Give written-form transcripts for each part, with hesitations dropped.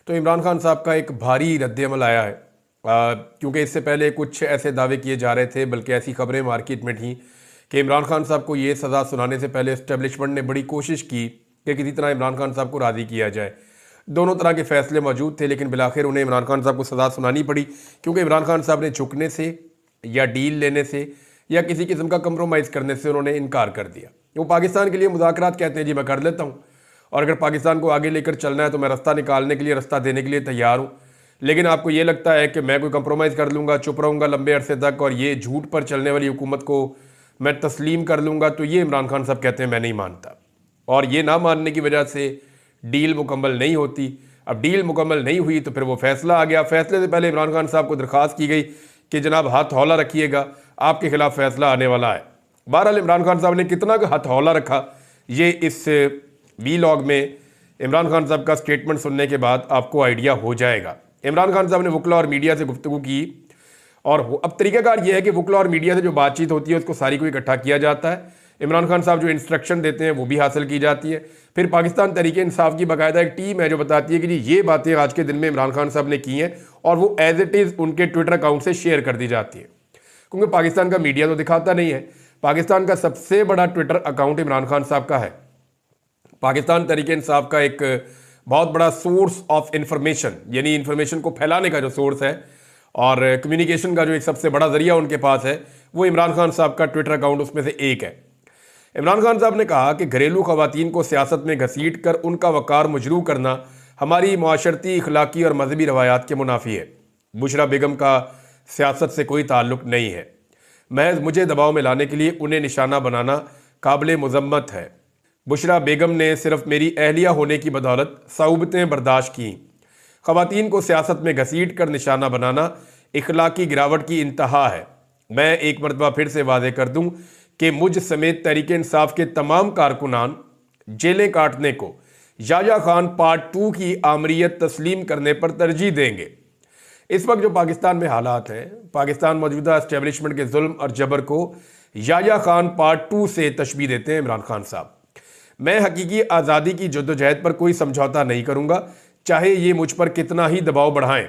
तो इमरान खान साहब का एक भारी रद्द-ए-अमल आया है। क्योंकि इससे पहले कुछ ऐसे दावे किए जा रहे थे, बल्कि ऐसी खबरें मार्केट में थीं कि इमरान खान साहब को ये सज़ा सुनाने से पहले एस्टेब्लिशमेंट ने बड़ी कोशिश की कि किसी तरह इमरान खान साहब को राज़ी किया जाए। दोनों तरह के फैसले मौजूद थे, लेकिन बिलाखिर उन्हें इमरान खान साहब को सज़ा सुनानी पड़ी, क्योंकि इमरान खान साहब ने झुकने से या डील लेने से या किसी किस्म का कंप्रोमाइज़ करने से उन्होंने इनकार कर दिया। वो पाकिस्तान के लिए मुज़ाकरात कहते हैं, जी मैं कर लेता हूँ, और अगर पाकिस्तान को आगे लेकर चलना है तो मैं रास्ता निकालने के लिए, रास्ता देने के लिए तैयार हूँ। लेकिन आपको ये लगता है कि मैं कोई कंप्रोमाइज़ कर लूँगा, चुप रहूँगा लंबे अरसे तक और ये झूठ पर चलने वाली हुकूमत को मैं तस्लीम कर लूँगा, तो ये इमरान खान साहब कहते हैं मैं नहीं मानता। और ये ना मानने की वजह से डील मुकम्मल नहीं होती। अब डील मुकम्मल नहीं हुई तो फिर वो फैसला आ गया। फैसले से पहले इमरान खान साहब को दरख्वास्त की गई कि जनाब हाथ हौला रखिएगा, आपके खिलाफ फैसला आने वाला है। बहरहाल इमरान खान साहब ने कितना हाथ हौला रखा, ये इस वीलॉग में इमरान खान साहब का स्टेटमेंट सुनने के बाद आपको आइडिया हो जाएगा। इमरान खान साहब ने वकला और मीडिया से गुफ्तगू की, और अब तरीक़ाकार ये है कि वकला और मीडिया से जो बातचीत होती है उसको सारी को इकट्ठा किया जाता है। इमरान खान साहब जो इंस्ट्रक्शन देते हैं वो भी हासिल की जाती है। फिर पाकिस्तान तहरीक इंसाफ की बाकायदा एक टीम है जो बताती है कि जी ये बातें आज के दिन में इमरान खान साहब ने की हैं, और वो एज इट इज़ उनके ट्विटर अकाउंट से शेयर कर दी जाती है। क्योंकि पाकिस्तान का मीडिया तो दिखाता नहीं है। पाकिस्तान का सबसे बड़ा ट्विटर अकाउंट इमरान खान साहब का है। पाकिस्तान तहरीक इंसाफ का एक बहुत बड़ा सोर्स ऑफ इंफॉर्मेशन, यानी इंफॉर्मेशन को फैलाने का जो सोर्स है और कम्युनिकेशन का जो एक सबसे बड़ा जरिया उनके पास है, वो इमरान खान साहब का ट्विटर अकाउंट उसमें से एक है। इमरान खान साहब ने कहा कि घरेलू खवातीन को सियासत में घसीट कर उनका वकार मजरू करना हमारी माशरती, इखलाकी और मजहबी रवायात के मुनाफी है। बुशरा बेगम का सियासत से कोई ताल्लुक नहीं है। महज मुझे दबाव में लाने के लिए उन्हें निशाना बनाना काबिल मजम्मत है। बुशरा बेगम ने सिर्फ मेरी अहलिया होने की बदौलत सऊबतें बर्दाश्त की। खवातीन को सियासत में घसीट कर निशाना बनाना इखलाकी गिरावट की इंतहा है। मैं एक मरतबा फिर से वादे कर दूं कि मुझ समेत तहरीक इंसाफ के तमाम कारकुनान जेलें काटने को याया खान पार्ट 2 की आमरीत तस्लीम करने पर तरजीह देंगे। इस वक्त जो पाकिस्तान में हालात हैं, पाकिस्तान मौजूदा एस्टेब्लिशमेंट के जुल्म और जबर को याया खान पार्ट 2 से तशबीह देते हैं इमरान खान साहब। मैं हकीकी आज़ादी की जद्दोजहद पर कोई समझौता नहीं करूँगा, चाहे ये मुझ पर कितना ही दबाव बढ़ाएं।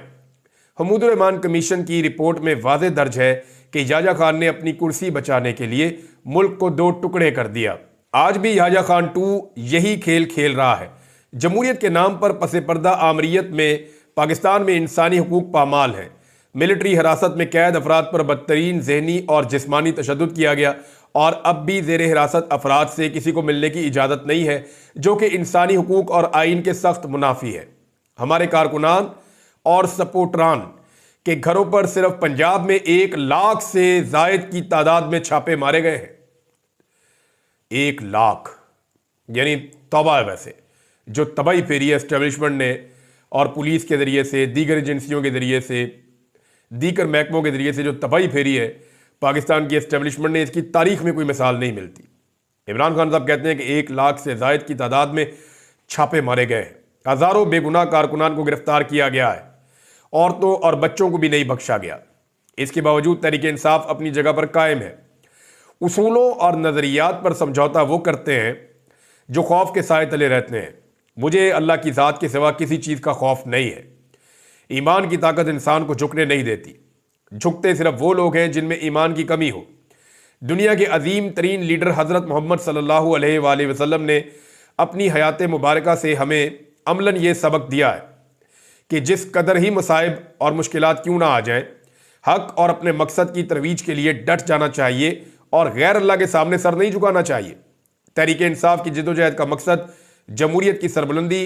हमूदुर रहमान कमीशन की रिपोर्ट में वाज़े दर्ज है कि याया खान ने अपनी कुर्सी बचाने के लिए मुल्क को 2 टुकड़े कर दिया। आज भी याया खान 2 यही खेल खेल रहा है। जमहूरियत के नाम पर पसे पर्दा आमरीत में पाकिस्तान में इंसानी हुकूक पामाल है। मिलिट्री हिरासत में कैद अफराद पर बदतरीन जहनी और जिस्मानी तशद्दुद किया गया, और अब भी ज़ेर हिरासत अफराद से किसी को मिलने की इजाज़त नहीं है, जो कि इंसानी हुकूक और आइन के सख्त मुनाफी है। हमारे कारकुनान और सपोर्टरान के घरों पर सिर्फ पंजाब में 1 लाख से जायद की तादाद में छापे मारे गए हैं। 1 लाख, यानी तौबा है। वैसे जो तबाही फेरी है एस्टेब्लिशमेंट ने और पुलिस के ज़रिए से, दीगर एजेंसियों के ज़रिए से, दीगर महकमों के ज़रिए से जो तबाही फेरी है पाकिस्तान की एस्टेब्लिशमेंट ने, इसकी तारीख में कोई मिसाल नहीं मिलती। इमरान खान साहब कहते हैं कि 1 लाख से जायद की तादाद में छापे मारे गए हैं। हज़ारों बेगुनाह कारकुनान को गिरफ्तार किया गया है। औरतों और बच्चों को भी नहीं बख्शा गया। इसके बावजूद तहरीक इंसाफ अपनी जगह पर कायम है। उसूलों और नज़रियात पर समझौता वो करते हैं जो खौफ के साए तले रहते हैं। मुझे अल्लाह की ज़ात के सिवा किसी चीज़ का खौफ नहीं है। ईमान की ताकत इंसान को झुकने नहीं देती। झुकते सिर्फ वो लोग हैं जिनमें ईमान की कमी हो। दुनिया के अजीम तरीन लीडर हज़रत मोहम्मद सल्लल्लाहु अलैहि वसल्लम ने अपनी हयात मुबारका से हमें अमलन ये सबक दिया है कि जिस कदर ही मसाइब और मुश्किलात क्यों ना आ जाएं, हक और अपने मकसद की तरवीज के लिए डट जाना चाहिए और गैर अल्लाह के सामने सर नहीं झुकाना चाहिए। तहरीक इंसाफ की जद्दोजहद का मकसद जमहूरियत की सरबुलंदी,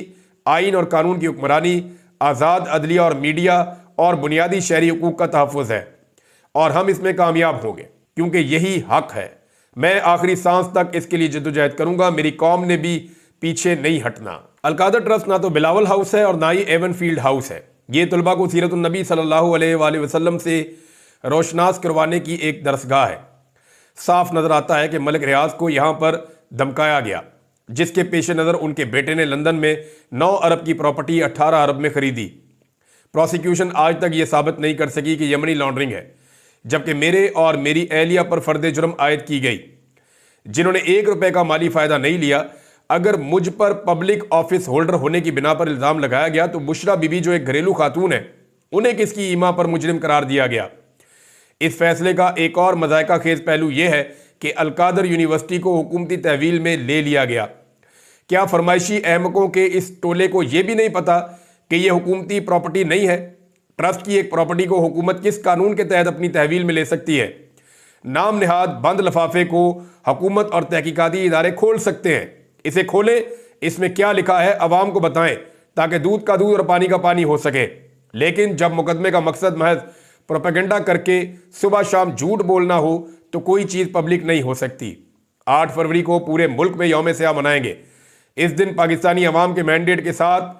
आइन और कानून की हुक्मरानी, आज़ाद अदलिया और मीडिया और बुनियादी शहरी हुकूक का तहफ़्फ़ुज़ है, और हम इसमें कामयाब होंगे क्योंकि यही हक है। मैं आखिरी सांस तक इसके लिए जद्दोजहद करूँगा। मेरी कौम ने भी पीछे नहीं हटना। अलकादर ट्रस्ट ना तो बिलावल हाउस है और ना ही एवन फील्ड हाउस है। ये तलबा को सीरत नबी सल्लल्लाहु अलैहि वसल्लम से रोशनास करवाने की एक दरसगाह है। साफ नजर आता है कि मलिक रियाज को यहाँ पर धमकाया गया, जिसके पेश नज़र उनके बेटे ने लंदन में 9 अरब की प्रॉपर्टी 18 अरब में खरीदी। प्रोसिक्यूशन आज तक ये साबित नहीं कर सकी कि यमनी लॉन्ड्रिंग है, जबकि मेरे और मेरी अहलिया पर फर्द जुर्म आयद की गई। जिन्होंने 1 रुपए का माली फ़ायदा नहीं लिया, अगर मुझ पर पब्लिक ऑफिस होल्डर होने की बिना पर इल्जाम लगाया गया तो बुशरा बीबी जो एक घरेलू खातून है उन्हें किसकी ईमा पर मुजरिम करार दिया गया। इस फैसले का एक और मजायका खेज पहलू यह है कि अलकादर यूनिवर्सिटी को हुकूमती तहवील में ले लिया गया। क्या फरमाइशी अहमकों के इस टोले को यह भी नहीं पता कि यह हुकूमती प्रॉपर्टी नहीं है? ट्रस्ट की एक प्रॉपर्टी को हुकूमत किस कानून के तहत अपनी तहवील में ले सकती है? नाम निहाद बंद लफाफे को हुकूमत और तहकीकाती इदारे खोल सकते हैं। इसे खोलें, इसमें क्या लिखा है अवाम को बताएं ताकि दूध का दूध और पानी का पानी हो सके। लेकिन जब मुकदमे का मकसद महज प्रोपेगेंडा करके सुबह शाम झूठ बोलना हो तो कोई चीज पब्लिक नहीं हो सकती। 8 फरवरी को पूरे मुल्क में यौम स्याह मनाएंगे। इस दिन पाकिस्तानी अवाम के मैंडेट के साथ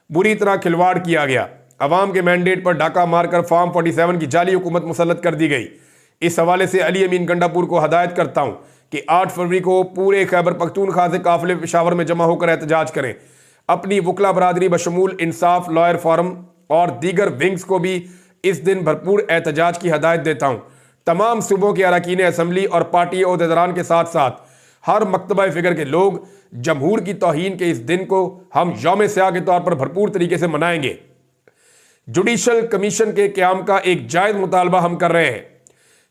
बुरी तरह खिलवाड़ किया गया। अवाम के मैंडेट पर डाका मारकर फॉर्म 47 की जाली हुकूमत मुसल्लत कर दी गई। इस हवाले से अली अमीन गंडापुर को हदायत करता हूं कि 8 फरवरी को पूरे खैबर पख्तूनख्वा से काफिले पेशावर में जमा होकर एहतजाज करें। अपनी वकला बरादरी बशमूल इंसाफ लॉयर फोरम और दीगर विंग्स को भी इस दिन भरपूर एहतजाज की हदायत देता हूं। तमाम सूबों के अरकान असम्बली और पार्टी अहदेदारान के साथ साथ हर मकतबा फिक्र के लोग जमहूर की तौहीन के इस दिन को हम यौम स्याह के तौर पर भरपूर तरीके से मनाएंगे। जुडिशल कमीशन के क्याम का एक जायज मुतालबा हम कर रहे हैं।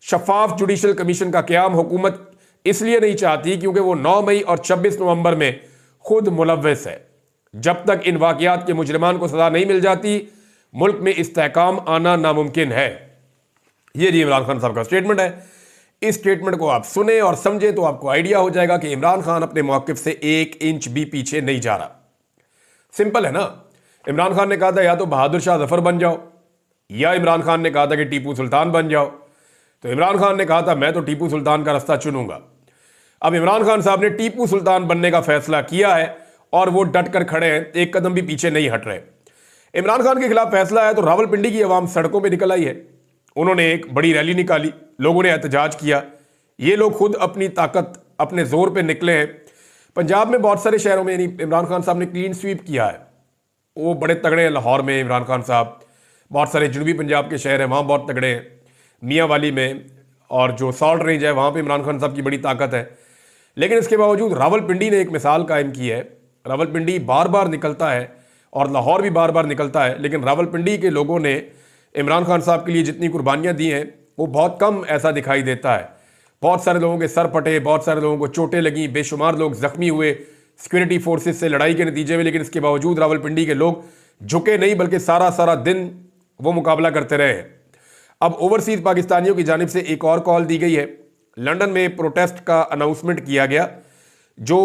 शफाफ जुडिशल कमीशन का क्याम हुकूमत इसलिए नहीं चाहती क्योंकि वो 9 मई और 26 नवंबर में खुद मुलव्वस है। जब तक इन वाकयात के मुजरिमान को सजा नहीं मिल जाती मुल्क में इस्तेहकाम आना नामुमकिन है। ये जी इमरान खान साहब का स्टेटमेंट है। इस स्टेटमेंट को आप सुने और समझे तो आपको आइडिया हो जाएगा कि इमरान खान अपने मौक़िफ़ से 1 इंच भी पीछे नहीं जा रहा। सिंपल है ना। इमरान खान ने कहा था या तो बहादुर शाह जफर बन जाओ, या इमरान खान ने कहा था कि टीपू सुल्तान बन जाओ। तो इमरान खान ने कहा था मैं तो टीपू सुल्तान का रास्ता चुनूंगा। अब इमरान खान साहब ने टीपू सुल्तान बनने का फैसला किया है और वो डट कर खड़े हैं, एक कदम भी पीछे नहीं हट रहे। इमरान खान के खिलाफ फैसला है तो रावलपिंडी की आवाम सड़कों पर निकल आई है। उन्होंने एक बड़ी रैली निकाली, लोगों ने एहतजाज किया। ये लोग खुद अपनी ताकत अपने जोर पे निकले हैं। पंजाब में बहुत सारे शहरों में इमरान खान साहब ने क्लीन स्वीप किया है, वो बड़े तगड़े हैं। लाहौर में इमरान खान साहब, बहुत सारे जनूबी पंजाब के शहर हैं वहाँ बहुत तगड़े हैं, मियाँ वाली में और जो सॉल्ट रेंज है वहाँ पे इमरान खान साहब की बड़ी ताकत है। लेकिन इसके बावजूद रावलपिंडी ने एक मिसाल कायम की है। रावलपिंडी बार बार निकलता है और लाहौर भी बार बार निकलता है, लेकिन रावलपिंडी के लोगों ने इमरान खान साहब के लिए जितनी कुर्बानियाँ दी हैं वो बहुत कम ऐसा दिखाई देता है। बहुत सारे लोगों के सर फटे, बहुत सारे लोगों को चोटें लगी, बेशुमार लोग जख्मी हुए सिक्योरिटी फोर्सेस से लड़ाई के नतीजे में। लेकिन इसके बावजूद रावलपिंडी के लोग झुके नहीं, बल्कि सारा सारा दिन वो मुकाबला करते रहे हैं। अब ओवरसीज पाकिस्तानियों की जानिब से एक और कॉल दी गई है। लंदन में प्रोटेस्ट का अनाउंसमेंट किया गया जो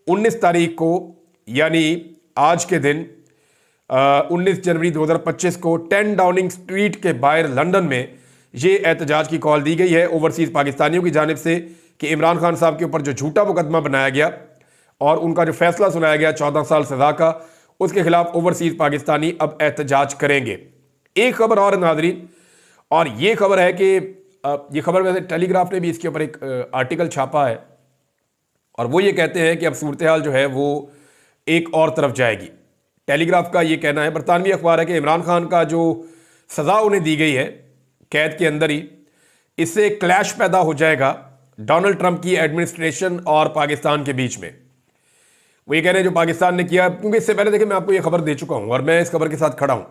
19 तारीख को यानी आज के दिन 19 जनवरी 2025 को 10 डाउनिंग स्ट्रीट के बाहर लंदन में ये एहतजाज की कॉल दी गई है ओवरसीज पाकिस्तानियों की जानिब से कि इमरान खान साहब के ऊपर जो झूठा मुकदमा बनाया गया और उनका जो फैसला सुनाया गया 14 साल सजा का, उसके खिलाफ ओवरसीज पाकिस्तानी अब एहतजाज करेंगे। एक खबर और नाज़रीन, और ये खबर है कि ये खबर वैसे टेलीग्राफ ने भी इसके ऊपर एक आर्टिकल छापा है और वो ये कहते हैं कि अब सूरत हाल जो है वो एक और तरफ जाएगी। टेलीग्राफ का ये कहना है, बरतानवी अखबार है, कि इमरान खान का जो सज़ा उन्हें दी गई है कैद के अंदर ही, इससे क्लैश पैदा हो जाएगा डोनाल्ड ट्रंप की एडमिनिस्ट्रेशन और पाकिस्तान के बीच में। वो ये कह रहे हैं जो पाकिस्तान ने किया, क्योंकि इससे पहले देखिए मैं आपको ये खबर दे चुका हूं और मैं इस खबर के साथ खड़ा हूं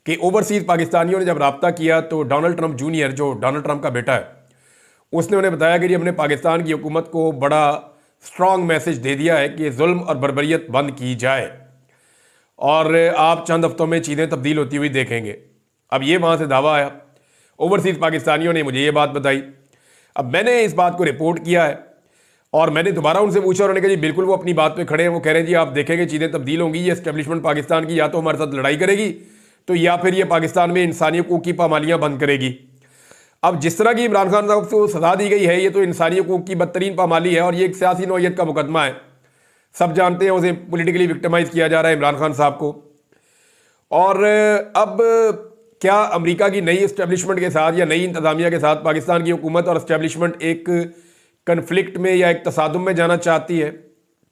कि ओवरसीज पाकिस्तानियों ने जब राब्ता किया तो डोनाल्ड ट्रंप जूनियर, जो डोनाल्ड ट्रंप का बेटा है, उसने उन्हें बताया कि हमने पाकिस्तान की हुकूमत को बड़ा स्ट्रॉन्ग मैसेज दे दिया है कि जुल्म और बर्बरियत बंद की जाए और आप चंद हफ्तों में चीज़ें तब्दील होती हुई देखेंगे। अब ये वहाँ से दावा आया, ओवरसीज पाकिस्तानियों ने मुझे ये बात बताई। अब मैंने इस बात को रिपोर्ट किया है और मैंने दोबारा उनसे पूछा, उन्होंने कहा जी बिल्कुल वो अपनी बात पे खड़े हैं। वो कह रहे हैं जी आप देखेंगे चीज़ें तब्दील होंगी, ये एस्टेब्लिशमेंट पाकिस्तान की या तो हमारे साथ लड़ाई करेगी तो या फिर ये पाकिस्तान में इंसानी हकूक़ की पामालियाँ बंद करेगी। अब जिस तरह की इमरान खान साहब को सजा दी गई है, ये तो इंसानी हकूक़ की बदतरीन पामाली है और ये एक सियासी नौयत का मुकदमा है। सब जानते हैं उसे पॉलिटिकली विक्टिमाइज किया जा रहा है इमरान खान साहब को। और अब क्या अमेरिका की नई इस्टेब्लिशमेंट के साथ या नई इंतजामिया के साथ पाकिस्तान की हुकूमत और इस्टेब्लिशमेंट एक कन्फ्लिक्ट में या एक तसादुम में जाना चाहती है?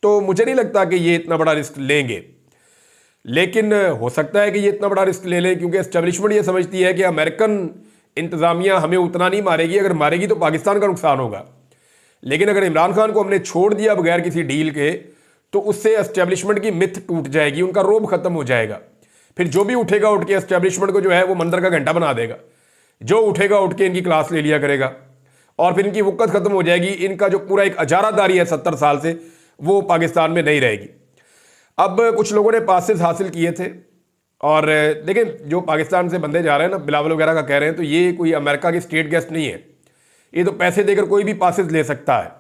तो मुझे नहीं लगता कि ये इतना बड़ा रिस्क लेंगे, लेकिन हो सकता है कि ये इतना बड़ा रिस्क ले लें क्योंकि इस्टेब्लिशमेंट ये समझती है कि अमेरिकन इंतजामिया हमें उतना नहीं मारेगी, अगर मारेगी तो पाकिस्तान का नुकसान होगा। लेकिन अगर इमरान खान को हमने छोड़ दिया बगैर किसी डील के तो उससे एस्टेब्लिशमेंट की मिथ टूट जाएगी, उनका रोब खत्म हो जाएगा। फिर जो भी उठेगा उठ के एस्टेब्लिशमेंट को जो है वो मंदिर का घंटा बना देगा, जो उठेगा उठ के इनकी क्लास ले लिया करेगा और फिर इनकी वक़्त खत्म हो जाएगी। इनका जो पूरा एक अजारादारी है 70 साल से, वो पाकिस्तान में नहीं रहेगी। अब कुछ लोगों ने पासेस हासिल किए थे और लेकिन जो पाकिस्तान से बंदे जा रहे हैं ना, बिलावल वगैरह का कह रहे हैं, तो ये कोई अमेरिका की स्टेट गेस्ट नहीं है, ये तो पैसे देकर कोई भी पासेस ले सकता है।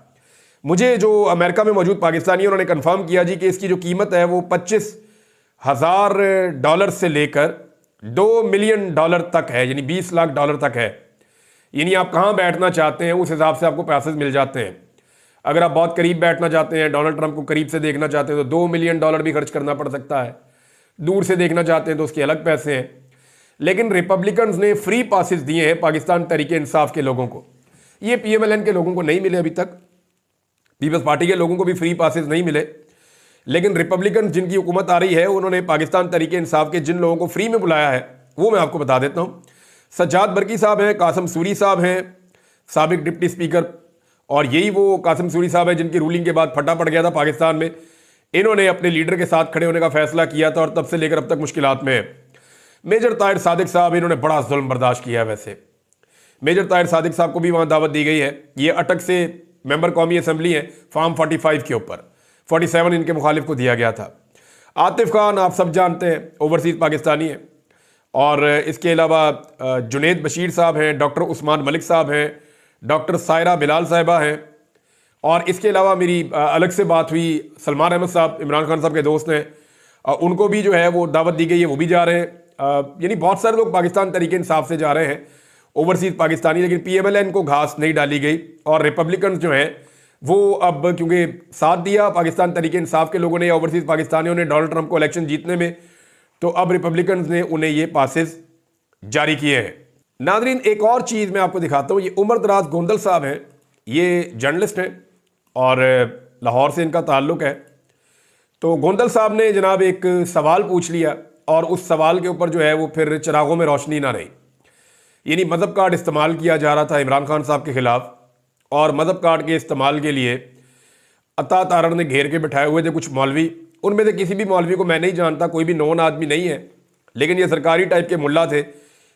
मुझे जो अमेरिका में मौजूद पाकिस्तानी उन्होंने कंफर्म किया जी कि इसकी जो कीमत है वो $25,000 से लेकर $2 मिलियन तक है, यानी $20 लाख तक है। यानी आप कहाँ बैठना चाहते हैं उस हिसाब से आपको पैसेज मिल जाते हैं। अगर आप बहुत करीब बैठना चाहते हैं, डोनाल्ड ट्रंप को करीब से देखना चाहते हैं, तो $2 मिलियन भी खर्च करना पड़ सकता है। दूर से देखना चाहते हैं तो उसके अलग पैसे हैं। लेकिन रिपब्लिकन्स ने फ्री पासेस दिए हैं पाकिस्तान तरीके इंसाफ के लोगों को, ये PMLN के लोगों को नहीं मिले अभी तक, पीपल्स पार्टी के लोगों को भी फ्री पासेस नहीं मिले। लेकिन रिपब्लिकन जिनकी हुकूमत आ रही है उन्होंने पाकिस्तान तरीके इंसाफ के जिन लोगों को फ्री में बुलाया है वो मैं आपको बता देता हूँ। सज्जाद बरकी साहब हैं, कासिम सूरी साहब हैं, साबिक डिप्टी स्पीकर, और यही वो कासिम सूरी साहब हैं जिनकी रूलिंग के बाद फटा पड़ गया था पाकिस्तान में। इन्होंने अपने लीडर के साथ खड़े होने का फैसला किया था और तब से लेकर अब तक मुश्किलात में है। मेजर ताहिर सादिक साहब, इन्होंने बड़ा जुल्म बर्दाश्त किया है। वैसे मेजर ताहिर सादिक साहब को भी वहाँ दावत दी गई है। ये अटक से मेंबर कौमी असम्बली हैं फॉर्म 45 के ऊपर, 47 इनके मुखालिफ को दिया गया था। आतिफ खान आप सब जानते हैं, ओवरसीज़ पाकिस्तानी हैं। और इसके अलावा जुनेद बशीर साहब हैं, डॉक्टर उस्मान मलिक साहब हैं, डॉक्टर सायरा बिलाल साहिबा हैं। और इसके अलावा मेरी अलग से बात हुई, सलमान अहमद साहब इमरान खान साहब के दोस्त हैं, उनको भी जो है वो दावत दी गई है, वो भी जा रहे हैं। यानी बहुत सारे लोग पाकिस्तान तरीके इंसाफ से जा रहे हैं, ओवरसीज़ पाकिस्तानी। लेकिन PMLN को घास नहीं डाली गई और रिपब्लिकन जो हैं वो अब क्योंकि साथ दिया पाकिस्तान तरीके इंसाफ के लोगों ने या ओवरसीज़ पाकिस्तानियों ने डोनाल्ड ट्रंप को इलेक्शन जीतने में, तो अब रिपब्लिकन ने उन्हें ये पासेस जारी किए हैं। नादरीन, एक और चीज़ मैं आपको दिखाता हूँ। ये उमर दराज गोंदल साहब हैं, ये जर्नलिस्ट हैं और लाहौर से इनका ताल्लुक़ है। तो गोंदल साहब ने जनाब एक सवाल पूछ लिया और उस सवाल के ऊपर जो है वो फिर चिरागों में रोशनी ना रही। यानी मज़हब कार्ड इस्तेमाल किया जा रहा था इमरान खान साहब के ख़िलाफ़, और मज़हब कार्ड के इस्तेमाल के लिए अता तारड़ ने घेर के बिठाए हुए थे कुछ मौलवी। उनमें से किसी भी मौलवी को मैं नहीं जानता, कोई भी नॉन आदमी नहीं है, लेकिन ये सरकारी टाइप के मुल्ला थे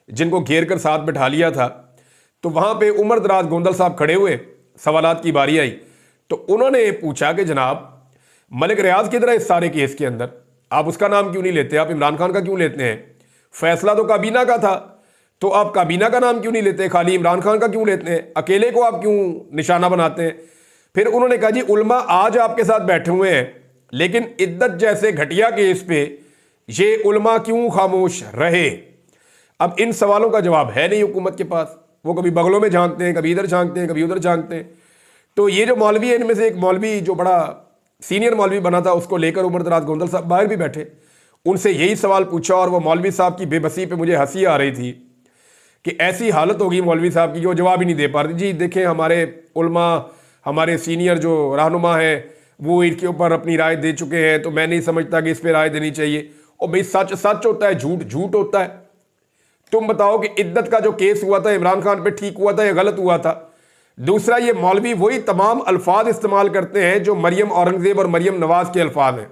जिनको घेर कर साथ बिठा लिया था। तो वहाँ पे उमर दराज गोंदल साहब खड़े हुए, सवालात की बारी आई, तो उन्होंने पूछा कि जनाब मलिक रियाज किधर है इस सारे केस के अंदर, आप उसका नाम क्यों नहीं लेते, आप इमरान खान का क्यों लेते हैं? फैसला तो काबीना का था, तो आप काबीना का नाम क्यों नहीं लेते, खाली इमरान खान का क्यों लेते हैं, अकेले को आप क्यों निशाना बनाते हैं? फिर उन्होंने कहा जी उलमा आज आपके साथ बैठे हुए हैं, लेकिन इद्दत जैसे घटिया केस पे ये उलमा क्यों खामोश रहे? अब इन सवालों का जवाब है नहीं हुकूमत के पास। वो कभी बगलों में झांकते हैं, कभी इधर झांकते हैं, कभी उधर झांकते हैं। तो ये जो मौलवी है, इनमें से एक मौलवी जो बड़ा सीनियर मौलवी बना था, उसको लेकर उमर दराज गोंदल साहब बाहर भी बैठे, उनसे यही सवाल पूछा। और वो मौलवी साहब की बेबसी पे मुझे हंसी आ रही थी कि ऐसी हालत होगी मौलवी साहब की कि वो जवाब ही नहीं दे पा रहे। जी देखें, हमारे उलमा, हमारे सीनियर जो रहनुमा हैं वो इनके ऊपर अपनी राय दे चुके हैं, तो मैं नहीं समझता कि इस पर राय देनी चाहिए। और भाई सच सच होता है, झूठ झूठ होता है। तुम बताओ कि इद्दत का जो केस हुआ था इमरान खान पे, ठीक हुआ था या गलत हुआ था? दूसरा, ये मौलवी वही तमाम अल्फाज इस्तेमाल करते हैं जो मरियम औरंगजेब और मरियम नवाज के अल्फाज हैं।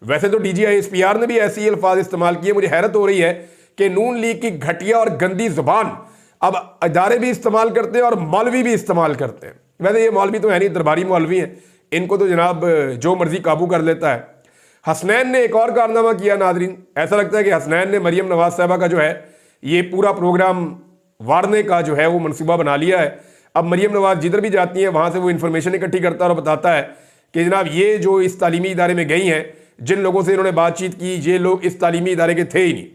वैसे तो DGISPR ने भी ऐसे ही अल्फाज इस्तेमाल किए। मुझे हैरत हो रही है कि नून लीग की घटिया और गंदी जुबान अब इदारे भी इस्तेमाल करते हैं और मौलवी भी इस्तेमाल करते हैं। वैसे ये मौलवी तो है नहीं, दरबारी मौलवी हैं, इनको तो जनाब जो मर्जी काबू कर लेता है। हसनैन ने एक और कारनामा किया नादरीन, ऐसा लगता है कि हसनैन ने मरियम नवाज साहबा का जो है ये पूरा प्रोग्राम वारने का जो है वो मनसूबा बना लिया है। अब मरियम नवाज जिधर भी जाती हैं वहाँ से वो इन्फॉर्मेशन इकट्ठी करता है और बताता है कि जनाब ये जो इस तालीमी इदारे में गई हैं, जिन लोगों से इन्होंने बातचीत की, ये लोग इस तालीमी इदारे के थे ही नहीं।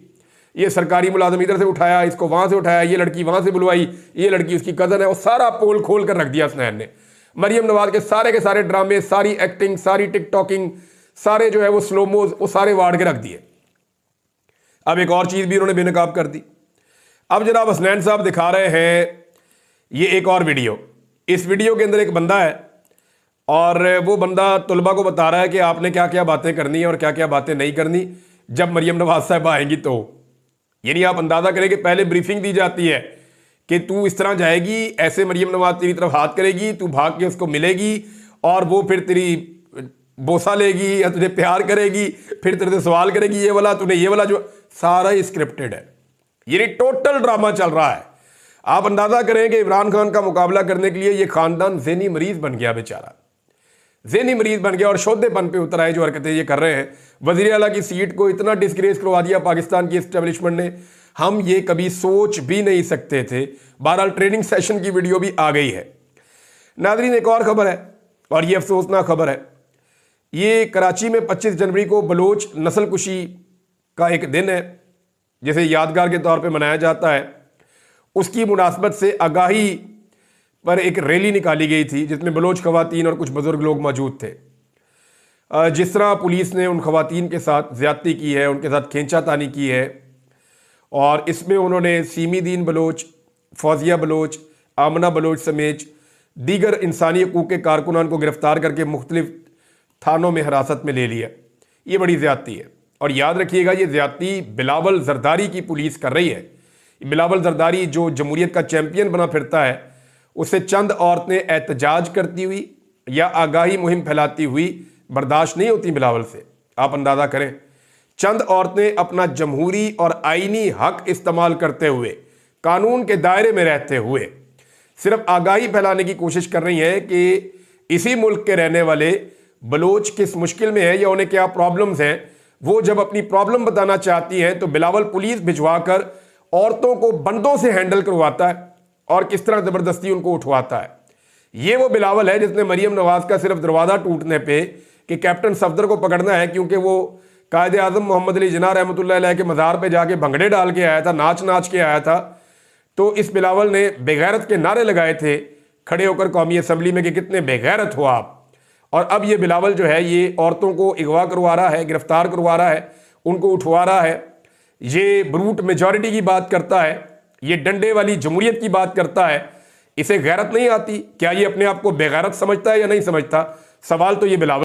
ये सरकारी मुलाजम इधर से उठाया, इसको वहाँ से उठाया, ये लड़की वहाँ से बुलवाई, ये लड़की उसकी कज़न है, और सारा पोल खोल कर रख दिया हसनैन ने। मरियम नवाज के सारे ड्रामे, सारी एक्टिंग, सारी टिकटॉकिंग, सारे जो है वो स्लोमोज, वो सारे वाड़ के रख दिए। अब एक और चीज़ भी उन्होंने बेनकाब कर दी। अब जनाब हसनैन साहब दिखा रहे हैं ये एक और वीडियो। इस वीडियो के अंदर एक बंदा है और वो बंदा तलबा को बता रहा है कि आपने क्या क्या बातें करनी है और क्या क्या बातें नहीं करनी जब मरियम नवाज साहब आएंगी। तो यानी आप अंदाज़ा करें कि पहले ब्रीफिंग दी जाती है कि तू इस तरह जाएगी, ऐसे मरियम नवाज तेरी तरफ हाथ करेगी, तू भाग के उसको मिलेगी और वो फिर तेरी बोसा लेगी या तुझे प्यार करेगी, फिर तेरे से सवाल करेगी ये वाला, तूने ये वाला, जो सारा ही स्क्रिप्टेड है। ये टोटल ड्रामा चल रहा है। आप अंदाजा करें कि इमरान खान का मुकाबला करने के लिए ये खानदान ज़हनी मरीज बन गया, बेचारा ज़हनी मरीज बन गया और शोधेपन पे उतर आए जो हरकतें ये कर रहे हैं। वज़ीर आला की सीट को इतना डिस्ग्रेस करवा दिया पाकिस्तान की एस्टेब्लिशमेंट ने, हम ये कभी सोच भी नहीं सकते थे। बहरहाल ट्रेनिंग सेशन की वीडियो भी आ गई है। नाज़रीन, एक और खबर है और ये अफसोसनाक खबर है। ये कराची में 25 जनवरी को बलोच नस्ल कुशी का एक दिन है जिसे यादगार के तौर पे मनाया जाता है। उसकी मुनासबत से आगाही पर एक रैली निकाली गई थी जिसमें बलोच खवातीन और कुछ बुजुर्ग लोग मौजूद थे। जिस तरह पुलिस ने उन खवातीन के साथ ज़्यादती की है, उनके साथ खींचातानी की है और इसमें उन्होंने सीमी दीन बलोच, फौजिया बलोच, आमना बलोच समेत दीगर इंसानी हकूक़ के कारकुनान को गिरफ्तार करके मुख्तलिफ थानों में हिरासत में ले लिया। ये बड़ी ज़्यादती है और याद रखिएगा ये ज़्यादती बिलावल जरदारी की पुलिस कर रही है। बिलावल जरदारी जो जमहूरियत का चैम्पियन बना फिरता है, उसे चंद औरतें एहतजाज करती हुई या आगाही मुहिम फैलाती हुई बर्दाश्त नहीं होती बिलावल से। आप अंदाज़ा करें, चंद औरतें अपना जमहूरी और आईनी हक इस्तेमाल करते हुए, कानून के दायरे में रहते हुए सिर्फ आगाही फैलाने की कोशिश कर रही हैं कि इसी मुल्क के रहने वाले बलोच किस मुश्किल में है या उन्हें क्या प्रॉब्लम्स हैं। वो जब अपनी प्रॉब्लम बताना चाहती हैं तो बिलावल पुलिस भिजवाकर औरतों को बंदों से हैंडल करवाता है और किस तरह ज़बरदस्ती उनको उठवाता है। ये वो बिलावल है जिसने मरीम नवाज का सिर्फ दरवाज़ा टूटने पे कि कैप्टन सफदर को पकड़ना है क्योंकि वो कायदे आज़म मोहम्मद अली जिन्ना रहमतुल्लाह अलैह के मज़ार पे जाके भंगड़े डाल के आया था, नाच नाच के आया था। तो इस बिलावल ने बेगैरत के नारे लगाए थे खड़े होकर कौमी असम्बली में कि कितने बेगैरत हो आप। और अब ये बिलावल जो है ये औरतों को अगवा करवा रहा है, गिरफ्तार करवा रहा है, उनको उठवा रहा है। ये ब्रूट मेजॉरिटी की बात करता है, ये डंडे वाली जमहूरियत की बात करता है। इसे गैरत नहीं आती? क्या ये अपने आप को बेगैरत समझता है या नहीं समझता? सवाल तो ये बिलावल